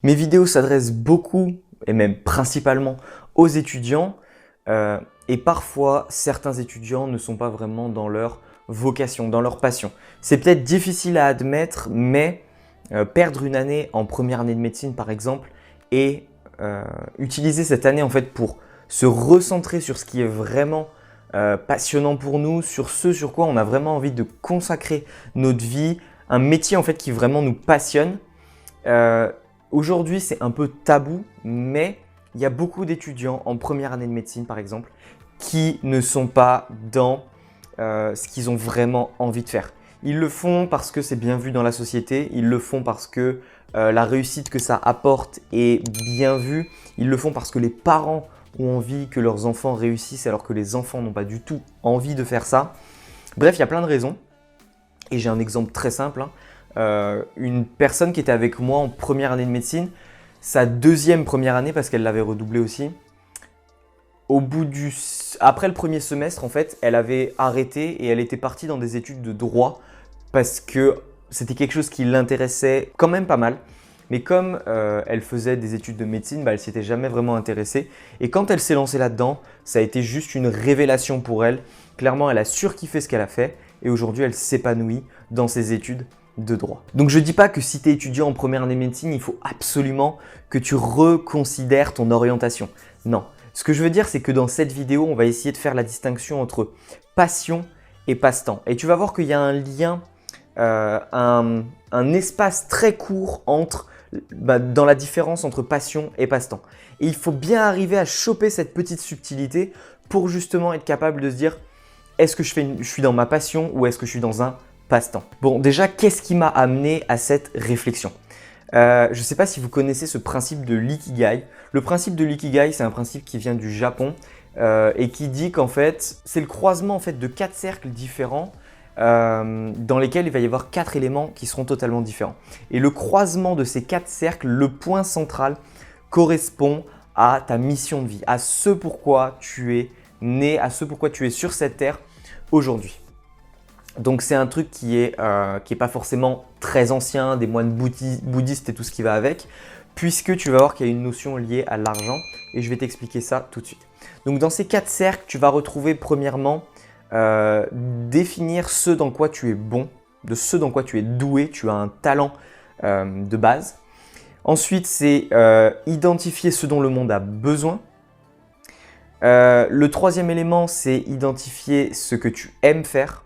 Mes vidéos s'adressent beaucoup, et même principalement, aux étudiants. Et parfois, certains étudiants ne sont pas vraiment dans leur vocation, dans leur passion. C'est peut-être difficile à admettre, mais perdre une année en première année de médecine, par exemple, et utiliser cette année en fait pour se recentrer sur ce qui est vraiment passionnant pour nous, sur ce sur quoi on a vraiment envie de consacrer notre vie, un métier en fait qui vraiment nous passionne. Aujourd'hui, c'est un peu tabou, mais il y a beaucoup d'étudiants en première année de médecine, par exemple, qui ne sont pas dans ce qu'ils ont vraiment envie de faire. Ils le font parce que c'est bien vu dans la société, ils le font parce que la réussite que ça apporte est bien vue, ils le font parce que les parents ont envie que leurs enfants réussissent alors que les enfants n'ont pas du tout envie de faire ça. Bref, il y a plein de raisons. Et j'ai un exemple très simple, hein. Une personne qui était avec moi en première année de médecine, sa deuxième première année parce qu'elle l'avait redoublé aussi. Après le premier semestre, en fait, elle avait arrêté et elle était partie dans des études de droit parce que c'était quelque chose qui l'intéressait quand même pas mal. Mais comme elle faisait des études de médecine, elle ne s'était jamais vraiment intéressée. Et quand elle s'est lancée là-dedans, ça a été juste une révélation pour elle. Clairement, elle a surkiffé ce qu'elle a fait et aujourd'hui, elle s'épanouit dans ses études de droit. Donc je ne dis pas que si tu es étudiant en première année de médecine, il faut absolument que tu reconsidères ton orientation. Non. Ce que je veux dire, c'est que dans cette vidéo, on va essayer de faire la distinction entre passion et passe-temps. Et tu vas voir qu'il y a un lien, un espace très court dans la différence entre passion et passe-temps. Et il faut bien arriver à choper cette petite subtilité pour justement être capable de se dire est-ce que je suis dans ma passion ou est-ce que je suis dans un passe-temps? Bon, déjà, qu'est-ce qui m'a amené à cette réflexion? Je ne sais pas si vous connaissez ce principe de l'ikigai. Le principe de l'ikigai, c'est un principe qui vient du Japon et qui dit qu'en fait, c'est le croisement en fait, de 4 cercles différents dans lesquels il va y avoir 4 éléments qui seront totalement différents. Et le croisement de ces 4 cercles, le point central, correspond à ta mission de vie, à ce pourquoi tu es né, à ce pourquoi tu es sur cette terre aujourd'hui. Donc c'est un truc qui est pas forcément très ancien, des moines bouddhistes et tout ce qui va avec, puisque tu vas voir qu'il y a une notion liée à l'argent et je vais t'expliquer ça tout de suite. Donc dans ces 4 cercles, tu vas retrouver premièrement définir ce dans quoi tu es bon, de ce dans quoi tu es doué, tu as un talent de base. Ensuite, c'est identifier ce dont le monde a besoin. Le troisième élément, c'est identifier ce que tu aimes faire.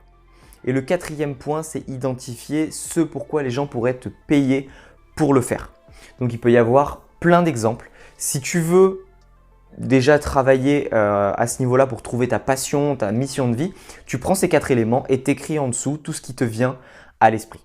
Et le quatrième point, c'est identifier ce pourquoi les gens pourraient te payer pour le faire. Donc il peut y avoir plein d'exemples. Si tu veux déjà travailler à ce niveau-là pour trouver ta passion, ta mission de vie, tu prends ces 4 éléments et t'écris en dessous tout ce qui te vient à l'esprit.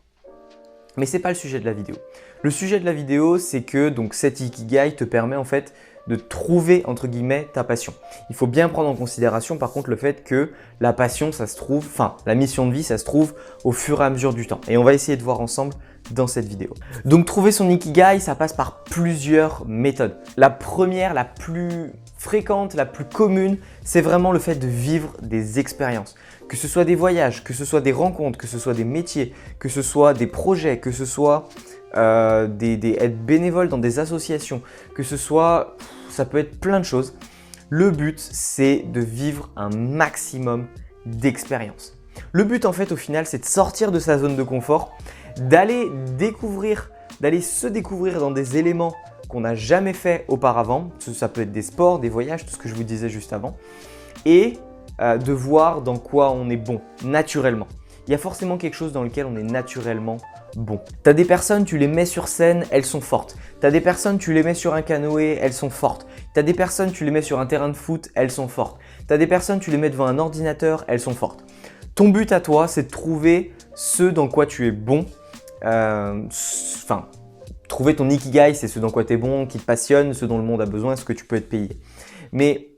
Mais ce n'est pas le sujet de la vidéo. Le sujet de la vidéo, c'est que donc, cet Ikigai te permet en fait de trouver entre guillemets ta passion. Il faut bien prendre en considération par contre le fait que la passion, ça se trouve, la mission de vie, ça se trouve au fur et à mesure du temps. Et on va essayer de voir ensemble dans cette vidéo. Donc trouver son Ikigai, ça passe par plusieurs méthodes. La première, la plus fréquente, la plus commune, c'est vraiment le fait de vivre des expériences. Que ce soit des voyages, que ce soit des rencontres, que ce soit des métiers, que ce soit des projets, que ce soit être bénévole dans des associations, que ce soit, ça peut être plein de choses. Le but, c'est de vivre un maximum d'expériences. Le but en fait au final, c'est de sortir de sa zone de confort, d'aller se découvrir dans des éléments qu'on n'a jamais fait auparavant. Ça peut être des sports, des voyages, tout ce que je vous disais juste avant. Et de voir dans quoi on est bon, naturellement. Il y a forcément quelque chose dans lequel on est naturellement bon. Tu as des personnes, tu les mets sur scène, elles sont fortes. Tu as des personnes, tu les mets sur un canoë, elles sont fortes. Tu as des personnes, tu les mets sur un terrain de foot, elles sont fortes. Tu as des personnes, tu les mets devant un ordinateur, elles sont fortes. Ton but à toi, c'est de trouver ce dans quoi tu es bon. Trouver ton Ikigai, c'est ce dans quoi tu es bon, qui te passionne, ce dont le monde a besoin, ce que tu peux être payé. Mais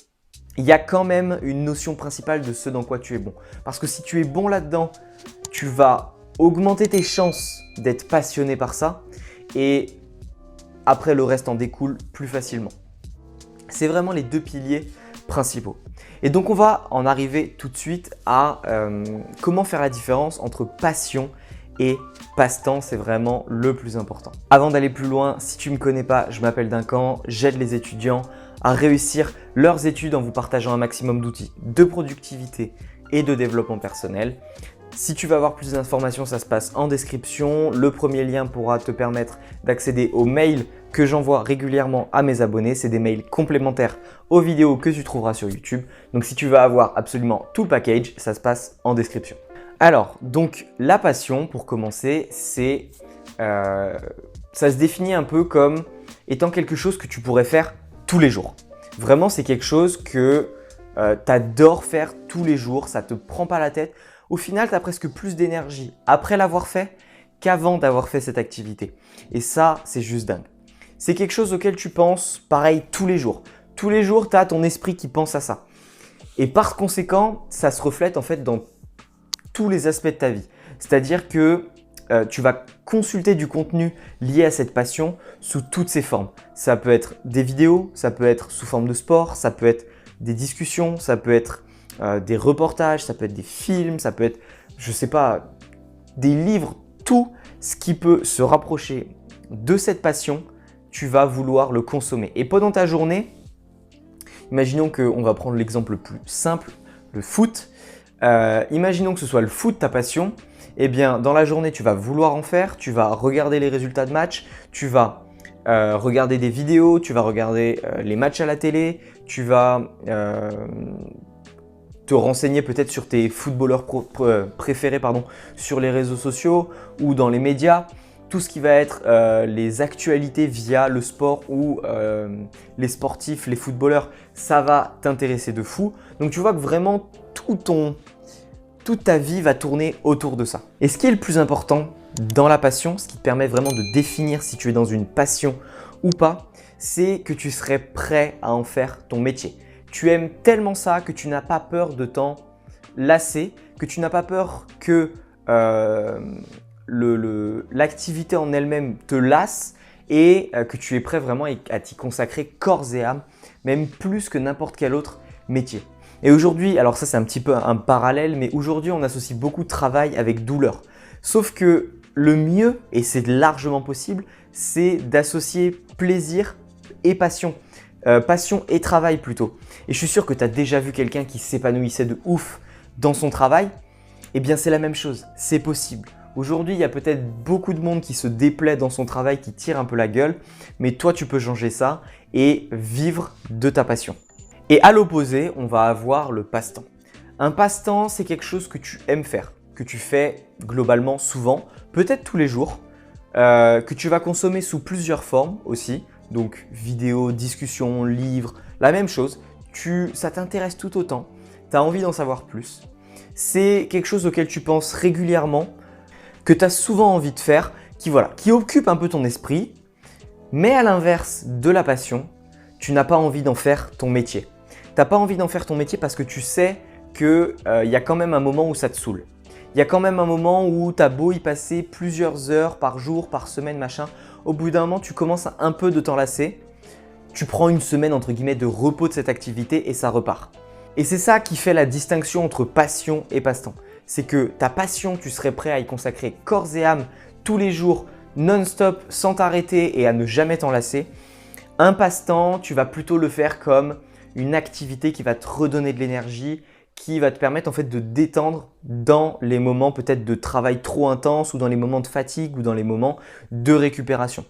il y a quand même une notion principale de ce dans quoi tu es bon. Parce que si tu es bon là-dedans, tu vas augmenter tes chances d'être passionné par ça et après le reste en découle plus facilement. C'est vraiment les 2 piliers principaux. Et donc on va en arriver tout de suite à comment faire la différence entre passion et passe-temps, c'est vraiment le plus important. Avant d'aller plus loin, si tu ne me connais pas, je m'appelle Duncan, j'aide les étudiants à réussir leurs études en vous partageant un maximum d'outils de productivité et de développement personnel. Si tu veux avoir plus d'informations, ça se passe en description. Le premier lien pourra te permettre d'accéder aux mails que j'envoie régulièrement à mes abonnés. C'est des mails complémentaires aux vidéos que tu trouveras sur YouTube. Donc si tu veux avoir absolument tout le package, ça se passe en description. Alors, donc la passion, pour commencer, ça se définit un peu comme étant quelque chose que tu pourrais faire tous les jours. Vraiment, c'est quelque chose que tu adores faire tous les jours, ça ne te prend pas la tête. Au final, tu as presque plus d'énergie après l'avoir fait qu'avant d'avoir fait cette activité. Et ça, c'est juste dingue. C'est quelque chose auquel tu penses, pareil, tous les jours. Tous les jours, tu as ton esprit qui pense à ça. Et par conséquent, ça se reflète en fait dans tous les aspects de ta vie. C'est-à-dire que tu vas consulter du contenu lié à cette passion sous toutes ses formes. Ça peut être des vidéos, ça peut être sous forme de sport, ça peut être des discussions, ça peut être des reportages, ça peut être des films, ça peut être, je sais pas, des livres. Tout ce qui peut se rapprocher de cette passion, tu vas vouloir le consommer. Et pendant ta journée, imaginons qu'on va prendre l'exemple le plus simple, le foot. Imaginons que ce soit le foot ta passion. Eh bien, dans la journée, tu vas vouloir en faire, tu vas regarder les résultats de match, tu vas regarder des vidéos, tu vas regarder les matchs à la télé, tu vas te renseigner peut-être sur tes footballeurs préférés sur les réseaux sociaux ou dans les médias. Tout ce qui va être les actualités via le sport ou les sportifs, les footballeurs, ça va t'intéresser de fou. Donc tu vois que vraiment toute ta vie va tourner autour de ça. Et ce qui est le plus important dans la passion, ce qui te permet vraiment de définir si tu es dans une passion ou pas, c'est que tu serais prêt à en faire ton métier. Tu aimes tellement ça que tu n'as pas peur de t'en lasser, que tu n'as pas peur que l'activité en elle-même te lasse et que tu es prêt vraiment à t'y consacrer corps et âme, même plus que n'importe quel autre métier. Et aujourd'hui, alors ça c'est un petit peu un parallèle, mais aujourd'hui on associe beaucoup de travail avec douleur. Sauf que le mieux, et c'est largement possible, c'est d'associer plaisir et passion. Passion et travail plutôt. Et je suis sûr que tu as déjà vu quelqu'un qui s'épanouissait de ouf dans son travail. Eh bien c'est la même chose, c'est possible. Aujourd'hui, il y a peut-être beaucoup de monde qui se déplaît dans son travail, qui tire un peu la gueule, mais toi tu peux changer ça et vivre de ta passion. Et à l'opposé, on va avoir le passe-temps. Un passe-temps, c'est quelque chose que tu aimes faire, que tu fais globalement souvent, peut-être tous les jours, que tu vas consommer sous plusieurs formes aussi. Donc vidéos, discussions, livres, la même chose. Ça t'intéresse tout autant, tu as envie d'en savoir plus. C'est quelque chose auquel tu penses régulièrement, que tu as souvent envie de faire, qui occupe un peu ton esprit. Mais à l'inverse de la passion, tu n'as pas envie d'en faire ton métier. Tu n'as pas envie d'en faire ton métier parce que tu sais qu'il y a quand même un moment où ça te saoule. Il y a quand même un moment où tu as beau y passer plusieurs heures par jour, par semaine, machin. Au bout d'un moment, tu commences un peu de t'en lasser. Tu prends une semaine entre guillemets de repos de cette activité et ça repart. Et c'est ça qui fait la distinction entre passion et passe-temps. C'est que ta passion, tu serais prêt à y consacrer corps et âme tous les jours, non-stop, sans t'arrêter et à ne jamais t'en lasser. Un passe-temps, tu vas plutôt le faire comme une activité qui va te redonner de l'énergie, qui va te permettre en fait de détendre dans les moments peut-être de travail trop intense ou dans les moments de fatigue ou dans les moments de récupération.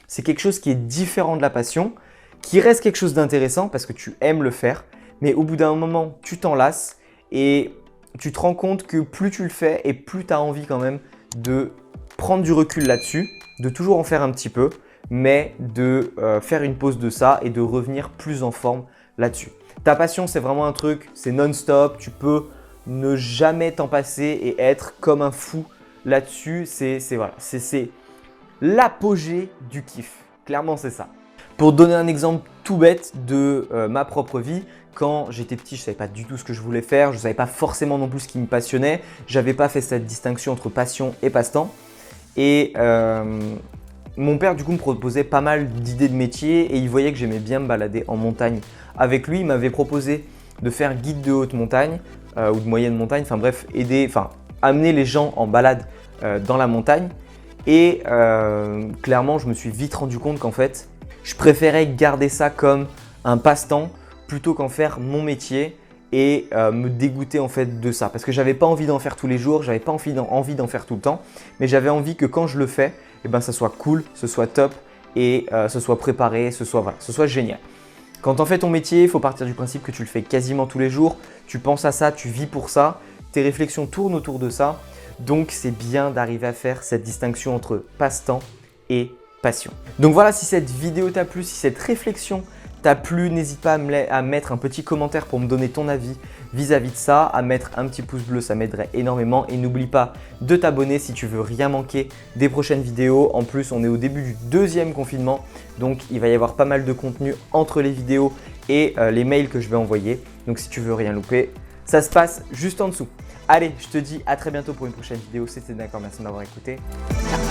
C'est quelque chose qui est différent de la passion, qui reste quelque chose d'intéressant parce que tu aimes le faire, mais au bout d'un moment, tu t'en lasses et tu te rends compte que plus tu le fais et plus tu as envie quand même de prendre du recul là-dessus, de toujours en faire un petit peu, mais de faire une pause de ça et de revenir plus en forme là-dessus. Ta passion, c'est vraiment un truc, c'est non-stop, tu peux ne jamais t'en passer et être comme un fou là-dessus. C'est l'apogée du kiff. Clairement, c'est ça. Pour te donner un exemple tout bête de ma propre vie, quand j'étais petit, je ne savais pas du tout ce que je voulais faire, je ne savais pas forcément non plus ce qui me passionnait, je n'avais pas fait cette distinction entre passion et passe-temps. Et mon père du coup me proposait pas mal d'idées de métier et il voyait que j'aimais bien me balader en montagne. Avec lui, il m'avait proposé de faire guide de haute montagne ou de moyenne montagne, enfin bref, amener les gens en balade dans la montagne. Et clairement, je me suis vite rendu compte qu'en fait, je préférais garder ça comme un passe-temps plutôt qu'en faire mon métier et me dégoûter en fait de ça. Parce que j'avais pas envie d'en faire tous les jours, j'avais pas envie d'en faire tout le temps, mais j'avais envie que quand je le fais, eh ben, ça soit cool, ce soit top et ce soit préparé, ce soit génial. Quand tu en fais ton métier, il faut partir du principe que tu le fais quasiment tous les jours, tu penses à ça, tu vis pour ça, tes réflexions tournent autour de ça. Donc, c'est bien d'arriver à faire cette distinction entre passe-temps et passion. Donc voilà, si cette vidéo t'a plu, si cette réflexion t'a plu, n'hésite pas à mettre un petit commentaire pour me donner ton avis vis-à-vis de ça, à mettre un petit pouce bleu, ça m'aiderait énormément. Et n'oublie pas de t'abonner si tu veux rien manquer des prochaines vidéos. En plus, on est au début du deuxième confinement, donc il va y avoir pas mal de contenu entre les vidéos et les mails que je vais envoyer. Donc si tu veux rien louper, ça se passe juste en dessous. Allez, je te dis à très bientôt pour une prochaine vidéo. C'était D'accord, merci de m'avoir écouté. Ciao.